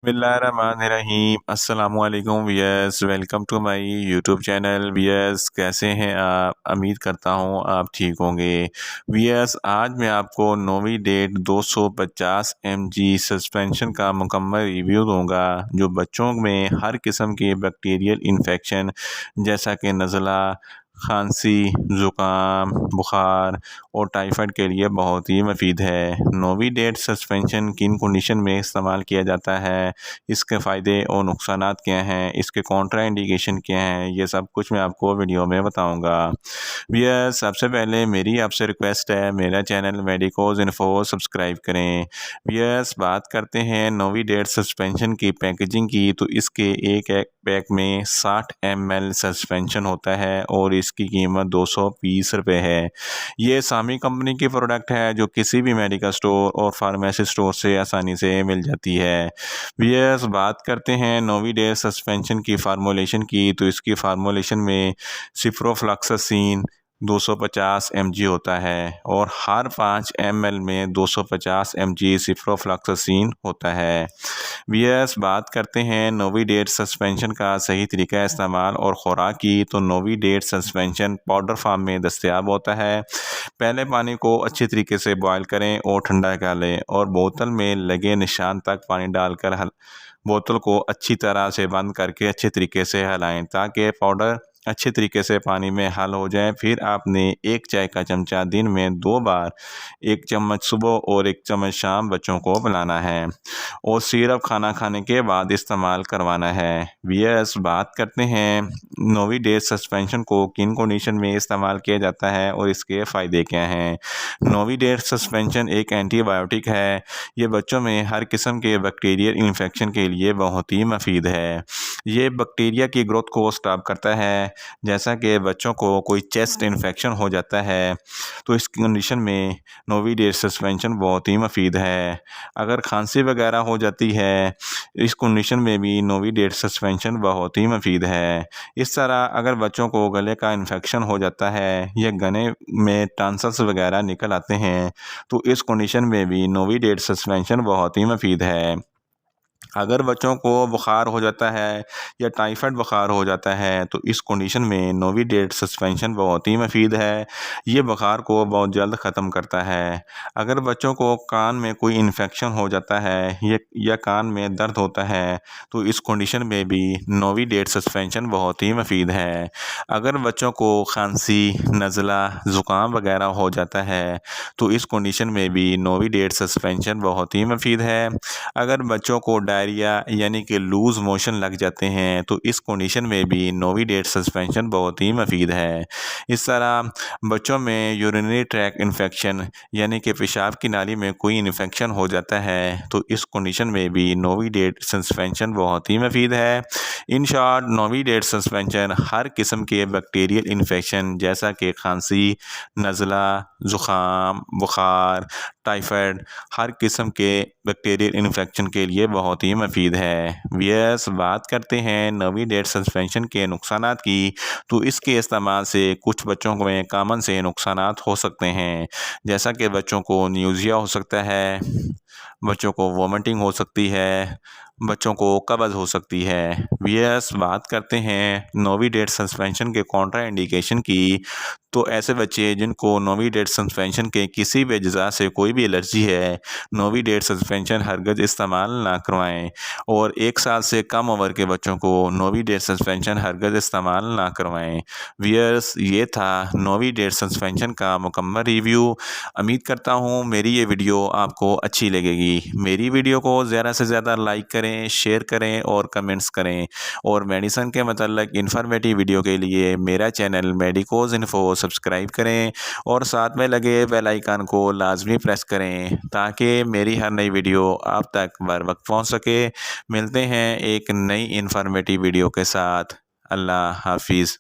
बिस्मिल्लाहिर्रहमानिर्रहीम अस्सलामुअलैकुम viewers, welcome to my YouTube channel. Viewers, कैसे हैं आप? उम्मीद करता हूँ आप ठीक होंगे। वियर्स, आज मैं आपको नोवी डेट 250 mg सस्पेंशन का मुकम्मल रिव्यू दूंगा, जो बच्चों में हर किस्म के बैक्टीरियल इन्फेक्शन जैसा कि नज़ला, खांसी, ज़ुकाम, बुखार और टाइफाइड के लिए बहुत ही मुफीद है। नोविडेट सस्पेंशन किन कंडीशन में इस्तेमाल किया जाता है, इसके फ़ायदे और नुकसानात क्या हैं, इसके कॉन्ट्रा इंडिकेशन क्या हैं, ये सब कुछ मैं आपको वीडियो में बताऊंगा। भैया, सबसे पहले मेरी आपसे रिक्वेस्ट है, मेरा चैनल मेडिकोज इन्फो सब्सक्राइब करें। भैया, बात करते हैं नोविडेट सस्पेंशन की पैकेजिंग की, तो इसके एक एक पैक में 60 ml सस्पेंशन होता है और इसकी कीमत 220 रुपये है। ये सामी कंपनी की प्रोडक्ट है, जो किसी भी मेडिकल स्टोर और फार्मेसी स्टोर से आसानी से मिल जाती है। भैया, बात करते हैं नोविडेट सस्पेंशन की फार्मूलेशन की, तो इसकी फार्मूलेशन में सिप्रोफ्लॉक्सासिन 250 mg होता है और हर 5 ml में 250 mg सिप्रोफ्लॉक्सासिन होता है। वीएस, बात करते हैं नोविडेट सस्पेंशन का सही तरीका इस्तेमाल और ख़ुराक की, तो नोविडेट सस्पेंशन पाउडर फार्म में दस्तयाब होता है। पहले पानी को अच्छी तरीके से बॉयल करें और ठंडा कर लें और बोतल में लगे निशान तक पानी डालकर बोतल को अच्छी तरह से बंद करके अच्छे तरीके से हिलाएं, ताकि पाउडर अच्छे तरीके से पानी में हल हो जाए। फिर आपने एक चाय का चमचा दिन में 2 बार, 1 चम्मच सुबह और 1 चम्मच शाम बच्चों को पिलाना है और सिरप खाना खाने के बाद इस्तेमाल करवाना है। वीएस, बात करते हैं नोविडेट सस्पेंशन को किन कंडीशन में इस्तेमाल किया जाता है और इसके फ़ायदे क्या हैं। नोविडेट सस्पेंशन एक एंटीबायोटिक है। ये बच्चों में हर किस्म के बैक्टीरियल इन्फेक्शन के लिए बहुत ही मुफीद है। ये बैक्टीरिया की ग्रोथ को स्टॉप करता है। जैसा कि बच्चों को कोई चेस्ट इन्फेक्शन हो जाता है, तो इस कंडीशन में नोविडेट सस्पेंशन बहुत ही मुफीद है। अगर खांसी वगैरह हो जाती है, इस कंडीशन में भी नोविडेट सस्पेंशन बहुत ही मुफीद है। इस तरह अगर बच्चों को गले का इन्फेक्शन हो जाता है या गले में टॉन्सिल्स वगैरह निकल आते हैं, तो इस कंडीशन में भी नोविडेट सस्पेंशन बहुत ही मुफीद है। अगर बच्चों को बुखार हो जाता है या टाइफाइड बुखार हो जाता है, तो इस कंडीशन में नोविडेट सस्पेंशन बहुत ही मुफीद है। ये बुखार को बहुत जल्द ख़त्म करता है। अगर बच्चों को कान में कोई इन्फेक्शन हो जाता है या कान में दर्द होता है, तो इस कंडीशन में भी नोविडेट सस्पेंशन बहुत ही मुफीद है। अगर बच्चों को खांसी, नज़ला, ज़ुकाम वगैरह हो जाता है, तो इस कंडीशन में भी नोविडेट सस्पेंशन बहुत ही मुफीद है। अगर बच्चों को डायरिया यानी कि लूज़ मोशन लग जाते हैं, तो इस कंडीशन में भी नोविडेट सस्पेंशन बहुत ही मुफीद है। इस तरह बच्चों में यूरिनरी ट्रैक इन्फेक्शन यानी कि पेशाब की नाली में कोई इन्फेक्शन हो जाता है, तो इस कंडीशन में भी नोविडेट सस्पेंशन बहुत ही मुफीद है। इन शॉर्ट, नोविडेट सस्पेंशन हर किस्म के बैक्टीरियल इन्फेक्शन जैसा कि खांसी, नज़ला, ज़ुकाम, बुखार, टाइफाइड, हर किस्म के बैक्टीरियल इन्फेक्शन के लिए बहुत ही मुफीद है। वीएस, बात करते हैं नोविडेट सस्पेंशन के नुकसानात की, तो इसके इस्तेमाल से कुछ बच्चों में कॉमन से नुकसानात हो सकते हैं, जैसा कि बच्चों को न्यूज़िया हो सकता है, बच्चों को वोमिटिंग हो सकती है, बच्चों को कब्ज़ हो सकती है। वीएस, बात करते हैं नोविडेट सस्पेंशन के कॉन्ट्रा इंडिकेशन की, तो ऐसे बच्चे जिनको नोविडेट सस्पेंशन के किसी भी अज्जा से कोई भी एलर्जी है, नोविडेट सस्पेंशन हरगिज़ इस्तेमाल ना करवाएं और 1 साल से कम उम्र के बच्चों को नोविडेट सस्पेंशन हरगिज़ इस्तेमाल ना करवाएं। व्यूअर्स, ये था नोविडेट सस्पेंशन का मुकम्मल रिव्यू। उम्मीद करता हूँ मेरी ये वीडियो आपको अच्छी लगेगी। मेरी वीडियो को ज़्यादा से ज़्यादा लाइक करें, शेयर करें और कमेंट्स करें और मेडिसिन के मतलब इन्फॉर्मेटिव वीडियो के लिए मेरा चैनल मेडिकोज इन्फो सब्सक्राइब करें और साथ में लगे बेल आइकन को लाजमी प्रेस करें, ताकि मेरी हर नई वीडियो आप तक बर वक्त पहुँच सके। मिलते हैं एक नई इन्फॉर्मेटिव वीडियो के साथ। अल्लाह हाफिज़।